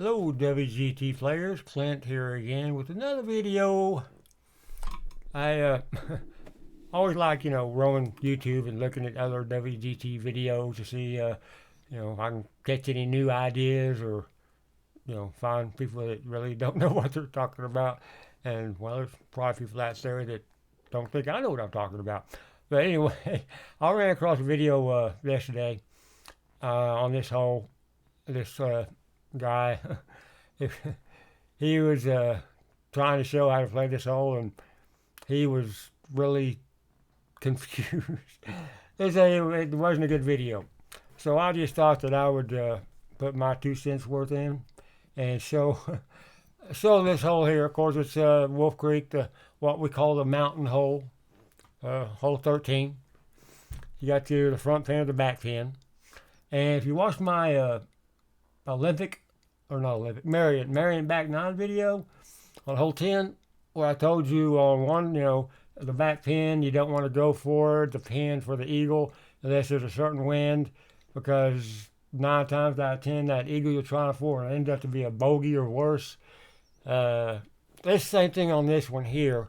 Hello WGT players, Clint here again with another video. I always like, roaming YouTube and looking at other WGT videos to see, if I can catch any new ideas or, find people that really don't know what they're talking about. And, well, there's probably people out there that don't think I know what I'm talking about. But anyway, I ran across a video yesterday on this guy. He was trying to show how to play this hole, and he was really confused. It wasn't a good video. So I just thought that I would put my 2 cents worth in and show this hole here. Of course, it's Wolfcreek, what we call the mountain hole, hole 13. You got the front pin or the back pin. And if you watch my Marion back 9 video on hole 10, where I told you on one, the back pin, you don't want to go for the pin for the eagle unless there's a certain wind, because 9 times out of 10, that eagle you're trying for will end up to be a bogey or worse. It's the same thing on this one here.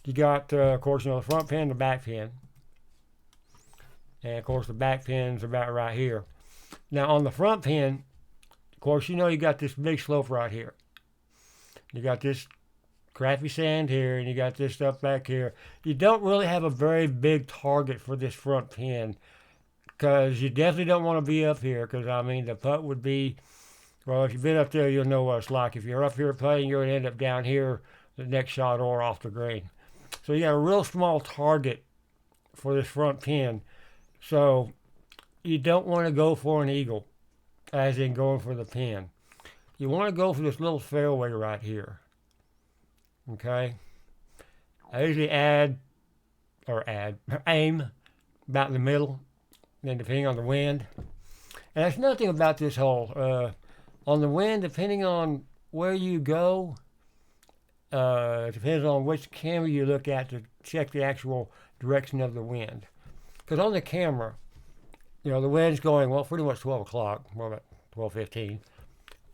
You got, of course, the front pin, the back pin. And, of course, the back pin's about right here. Now, on the front pin, of course, you got this big slope right here. You got this crappy sand here, and you got this stuff back here. You don't really have a very big target for this front pin, because you definitely don't want to be up here, because, the putt would be, well, if you've been up there, you'll know what it's like. If you're up here playing, you're going to end up down here the next shot or off the green. So you got a real small target for this front pin. So you don't want to go for an eagle, as in going for the pin. You want to go for this little fairway right here. Okay? I usually aim about in the middle, then depending on the wind. And there's nothing about this hole. On the wind, depending on where you go, it depends on which camera you look at to check the actual direction of the wind. Because on the camera, the wind's going, well, pretty much 12 o'clock, well, about 12:15.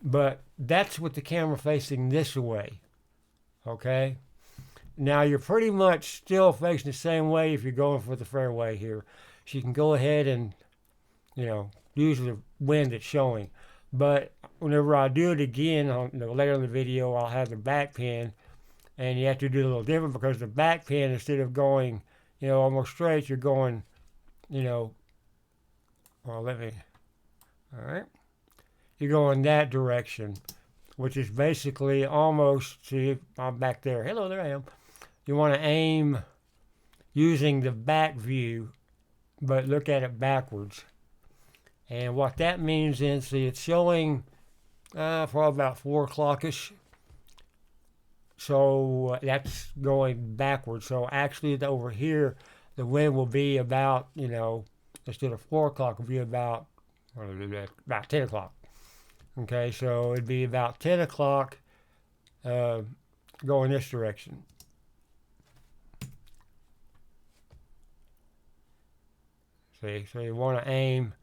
But that's with the camera facing this way, okay? Now, you're pretty much still facing the same way if you're going for the fairway here. So you can go ahead and, use the wind that's showing. But whenever I do it again, later in the video, I'll have the back pin, and you have to do a little different, because the back pin, instead of going, almost straight, you're going, all right. You go in that direction, which is basically almost, see, I'm back there. Hello, there I am. You want to aim using the back view, but look at it backwards. And what that means is, see, it's showing for about 4 o'clock-ish. So that's going backwards. So actually over here, the wind will be about, instead of 4 o'clock, it'll be about 10 o'clock. Okay, so it'd be about 10 o'clock going this direction. See, so you want to aim,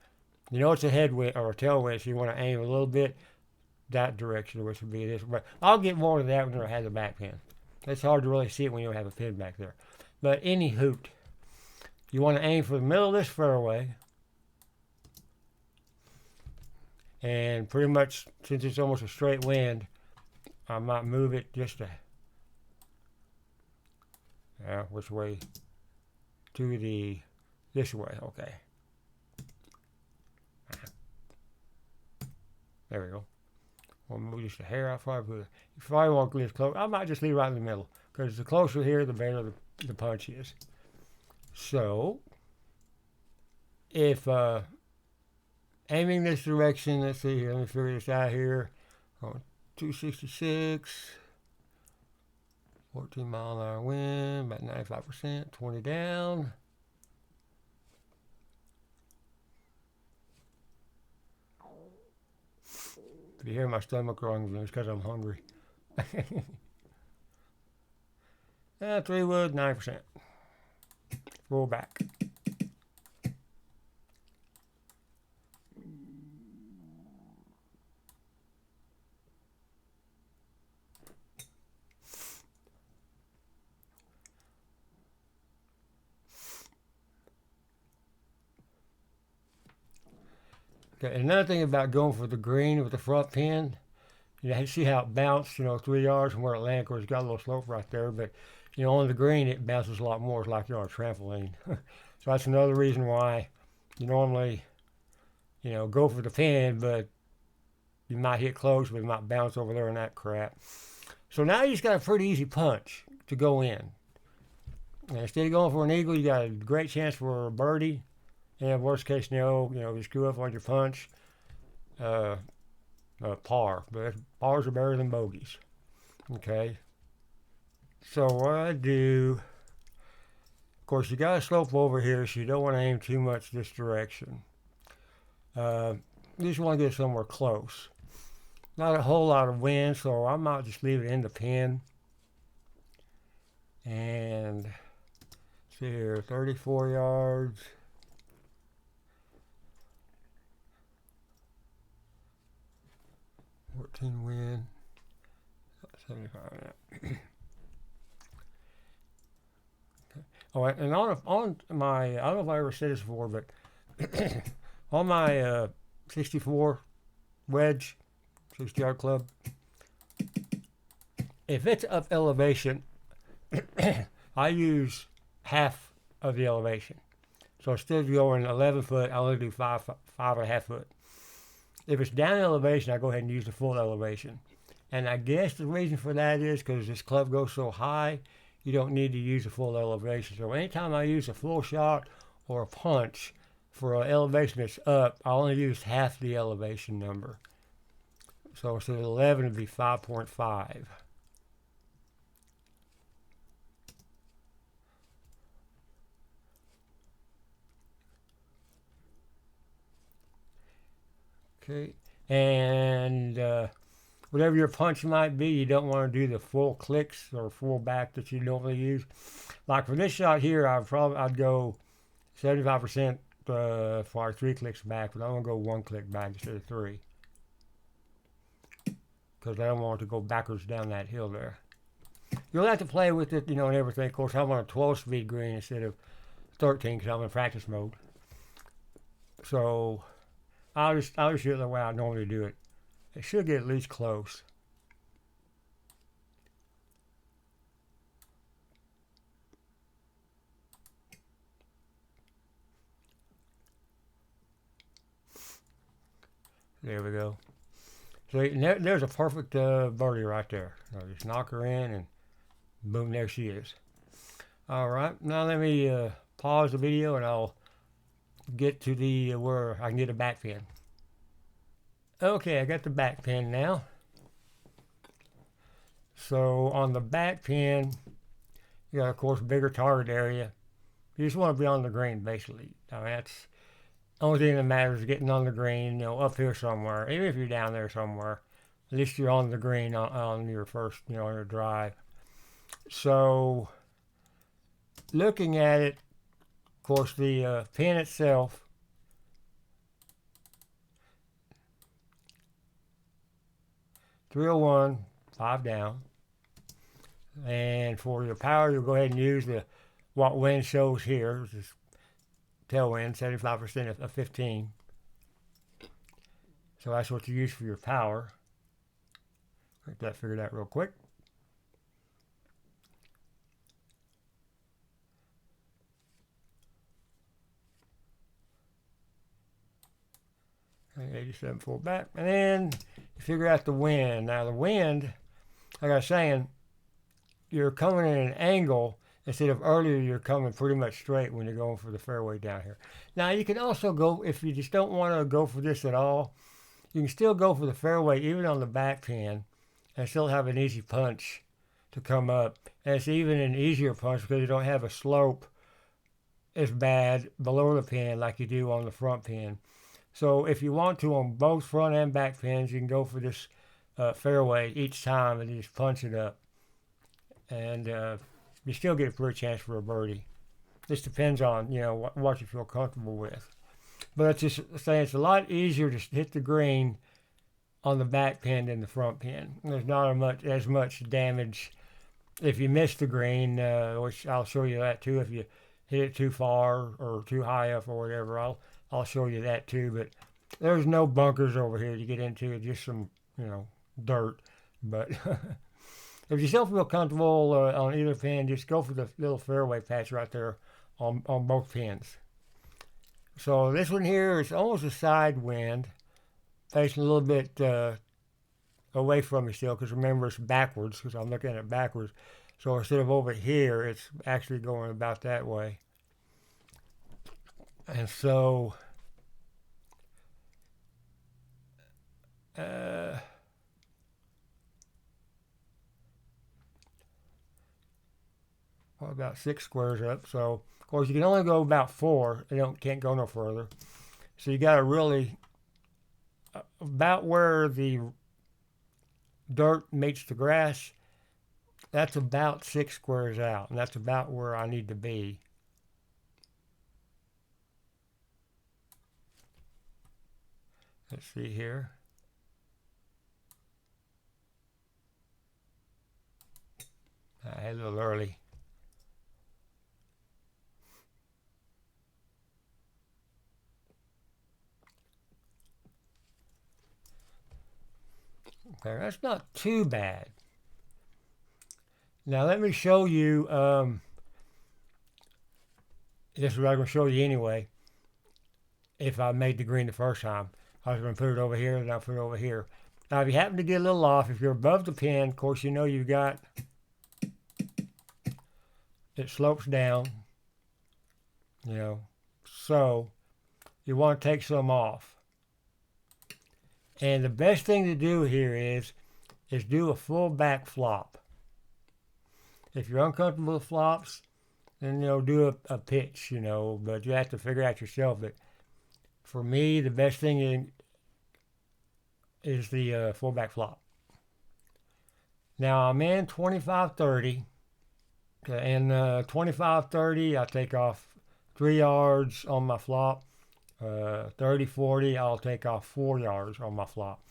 it's a headwind or a tailwind, so you want to aim a little bit that direction, which would be this. But I'll get more of that when I have the back pin. It's hard to really see it when you don't have a pin back there. But any hoot, you want to aim for the middle of this fairway. And pretty much, since it's almost a straight wind, I might move it just which way? This way, okay. There we go. We'll move just a hair out far. If I want to live close, I might just leave right in the middle, because the closer here, the better the punch is. So, if aiming this direction, let's see here, let me figure this out here. 266, 14 mile an hour wind, about 95%, 20 down. If you hear my stomach growling, it's because I'm hungry. 3 wood, 9%. Roll back. Okay, another thing about going for the green with the front pin, you see how it bounced, 3 yards from where it landed. Of course, it's got a little slope right there, but on the green it bounces a lot more. It's like you're on a trampoline. So that's another reason why you normally, go for the pin, but you might hit close, but it might bounce over there and that crap. So now you just got a pretty easy punch to go in. And instead of going for an eagle, you got a great chance for a birdie. And worst case scenario, you screw up on your punch, par. But pars are better than bogeys. Okay. So what I do, of course, you got to slope over here, so you don't want to aim too much this direction. You just want to get somewhere close. Not a whole lot of wind, so I might just leave it in the pin. And see here, 34 yards. Wind, 75 now. Okay. Oh, and on my, I don't know if I ever said this before, but on my 64 wedge, 60-yard club, if it's up elevation, I use half of the elevation. So instead of going 11 foot, I only do 5.5 foot. If it's down elevation, I go ahead and use the full elevation. And I guess the reason for that is because this club goes so high, you don't need to use the full elevation. So anytime I use a full shot or a punch for an elevation that's up, I only use half the elevation number. So instead of 11, it would be 5.5. Okay, and whatever your punch might be, you don't want to do the full clicks or full back that you normally use. Like for this shot here, I'd go 75% for 3 clicks back, but I'm gonna go 1 click back instead of 3 because I don't want it to go backwards down that hill there. You'll have to play with it, and everything. Of course, I'm on a 12-speed green instead of 13 because I'm in practice mode. So I'll just do it the way I normally do it. It should get at least close. There we go. So there's a perfect birdie right there. Just knock her in and boom, there she is. All right, now let me pause the video and I'll get to the where I can get a back pin. Okay, I got the back pin now. So on the back pin, you got, of course, bigger target area. You just want to be on the green, basically. I mean, that's the only thing that matters is getting on the green, up here somewhere. Even if you're down there somewhere, at least you're on the green on your first, on your drive. So looking at it, of course, the pin itself, .301, 5 down. And for your power, you'll go ahead and use what wind shows here, which is tailwind, 75% of 15. So that's what you use for your power. Get that figured out real quick. Okay, 87 full back. And then you figure out the wind. Now the wind, like I was saying, you're coming in an angle instead of earlier you're coming pretty much straight when you're going for the fairway down here. Now you can also go, if you just don't want to go for this at all, you can still go for the fairway even on the back pin and still have an easy punch to come up. And it's even an easier punch because you don't have a slope as bad below the pin like you do on the front pin. So if you want to on both front and back pins, you can go for this fairway each time and you just punch it up. And you still get a clear chance for a birdie. This depends on, what you feel comfortable with. But it's just saying it's a lot easier to hit the green on the back pin than the front pin. There's not as much damage if you miss the green, which I'll show you that too. If you hit it too far or too high up or whatever, I'll show you that too. But There's no bunkers over here to get into, just some, dirt. But if you still feel comfortable on either pin, just go for the little fairway patch right there on both pins. So this one here is almost a side wind, facing a little bit away from me still, because remember it's backwards, because I'm looking at it backwards. So instead of over here, it's actually going about that way. And so about 6 squares up. So of course you can only go about 4. You can't go no further. So you got to really about where the dirt meets the grass. That's about 6 squares out, and that's about where I need to be. Let's see here. I had a little early. Okay, that's not too bad. Now let me show you, this is what I'm going to show you anyway, if I made the green the first time. I was going to put it over here, and I'll put it over here. Now if you happen to get a little off, if you're above the pin, of course you know you've got, it slopes down, so you want to take some off. And the best thing to do here is do a full back flop. If you're uncomfortable with flops, then do a pitch, but you have to figure out yourself. But for me, the best thing is the full back flop. Now I'm in 25-30, and 25-30 I take off 3 yards on my flop. 30-40 I'll take off 4 yards on my flop,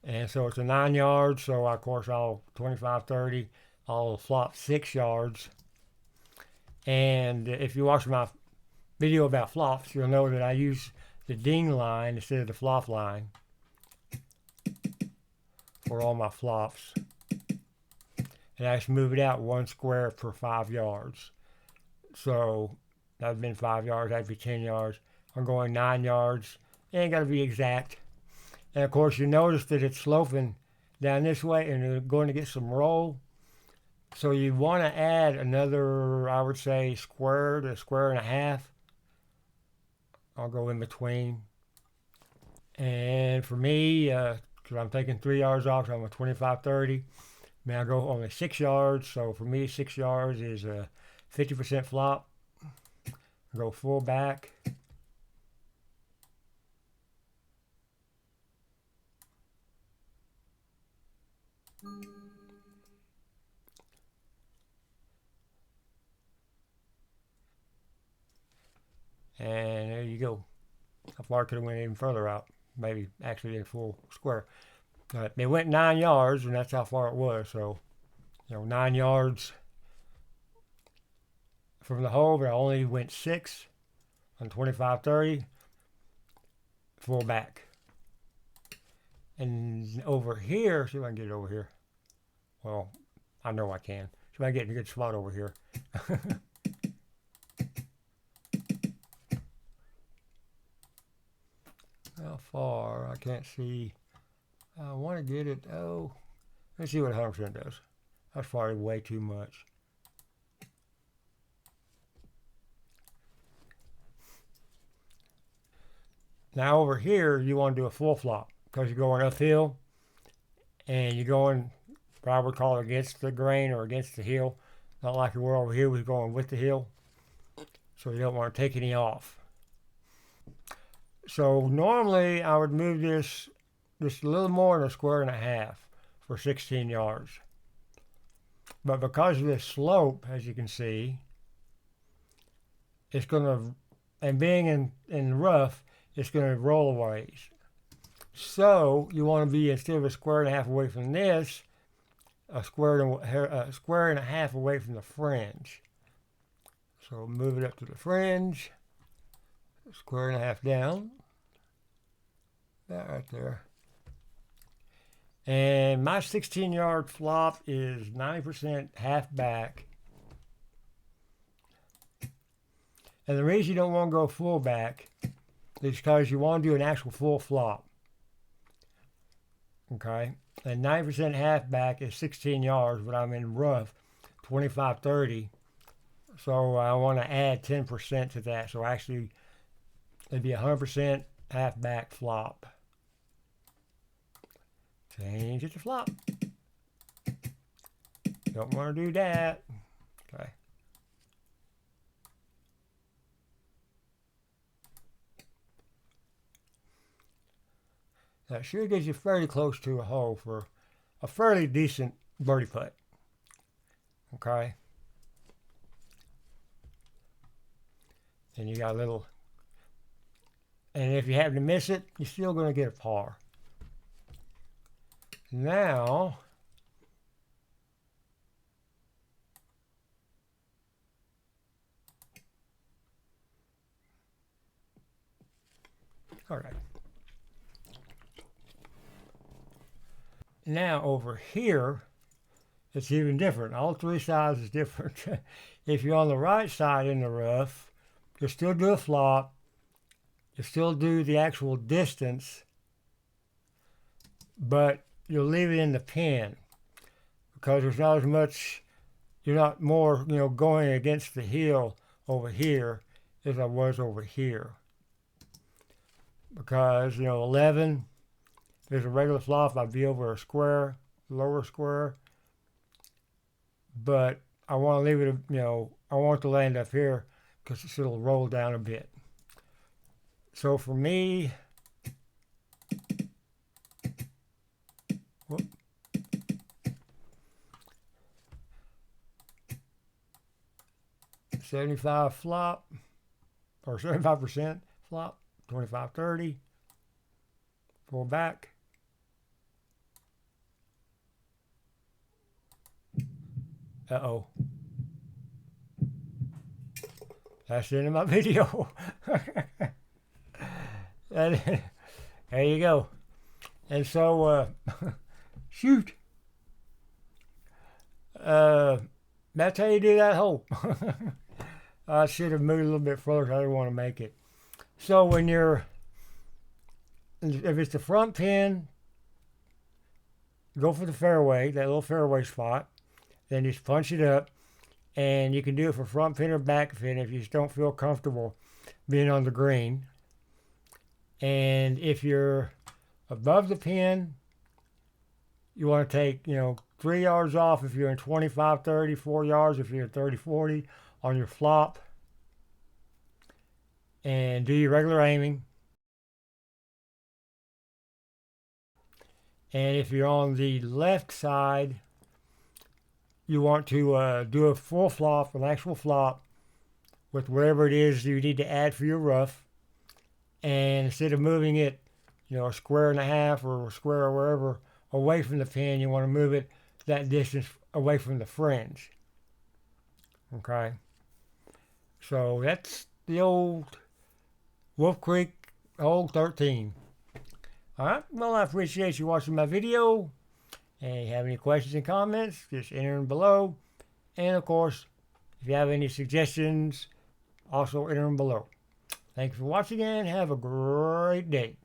and so it's a 9 yards. So of course I'll 25-30 I'll flop 6 yards. And if you watch my video about flops, you'll know that I use the ding line instead of the flop line for all my flops, and I just move it out 1 square per 5 yards. So that'd been 5 yards, that'd be 10 yards. I'm going 9 yards. Ain't got to be exact. And of course you notice that it's sloping down this way, and you're going to get some roll. So you want to add another, I would say, square to square and a half. I'll go in between. And for me, because I'm taking 3 yards off, so I'm a 25-30. I go only 6 yards. So for me, 6 yards is a 50% flop. I go full back. And there you go. How far could have went even further out? Maybe actually in full square. It went 9 yards, and that's how far it was. So, 9 yards from the hole, but I only went 6 on 25-30, full back. And over here, see if I can get it over here. Well, I know I can. See if I can get in a good spot over here. How far? I can't see. I want to get it. Oh, let's see what 100% does. That's probably way too much. Now over here, you want to do a full flop because you're going uphill, and you're going, what I would call, against the grain or against the hill. Not like we were over here, we're going with the hill. So you don't want to take any off. So normally I would move this just a little more than a square and a half for 16 yards. But because of this slope, as you can see, it's going to, and being in rough, it's going to roll away. So you want to be, instead of a square and a half away from this, a square and a half away from the fringe. So move it up to the fringe, square and a half down. That right there. And my 16-yard flop is 90% half back. And the reason you don't want to go full back is because you want to do an actual full flop. Okay? And 90% half back is 16 yards, but I'm in rough 25-30. So I want to add 10% to that. So actually, it'd be 100% half back flop. Change it to flop. Don't want to do that. Okay. That sure gets you fairly close to a hole for a fairly decent birdie putt. Okay. And you got a little, and if you happen to miss it, you're still going to get a par. Now, all right. Now over here, it's even different. All three sides is different. If you're on the right side in the rough, you'll still do a flop. You'll still do the actual distance, but you'll leave it in the pin because there's not as much, you're not more, going against the hill over here as I was over here. Because, 11 is a regular flop. I'd be over a square, lower square. But I want to leave it, I want it to land up here because it'll roll down a bit. So for me, whoop, 75 flop, or 75% flop, 25-30, pull back. Uh-oh. That's the end of my video. And there you go. And so, shoot. That's how you do that hole. I should have moved a little bit further. I didn't want to make it. So when you're, if it's the front pin, go for the fairway, that little fairway spot. Then just punch it up. And you can do it for front pin or back pin if you just don't feel comfortable being on the green. And if you're above the pin, you want to take, 3 yards off if you're in 25-30, 4 yards if you're in 30-40 on your flop. And do your regular aiming. And if you're on the left side, you want to do a full flop, an actual flop, with whatever it is you need to add for your rough. And instead of moving it, a square and a half or a square or wherever away from the pin, you want to move it that distance away from the fringe. Okay. So that's the old Wolfcreek hole13. Alright, well, I appreciate you watching my video. And if you have any questions and comments, just enter them below. And of course, if you have any suggestions, also enter them below. Thanks for watching and have a great day.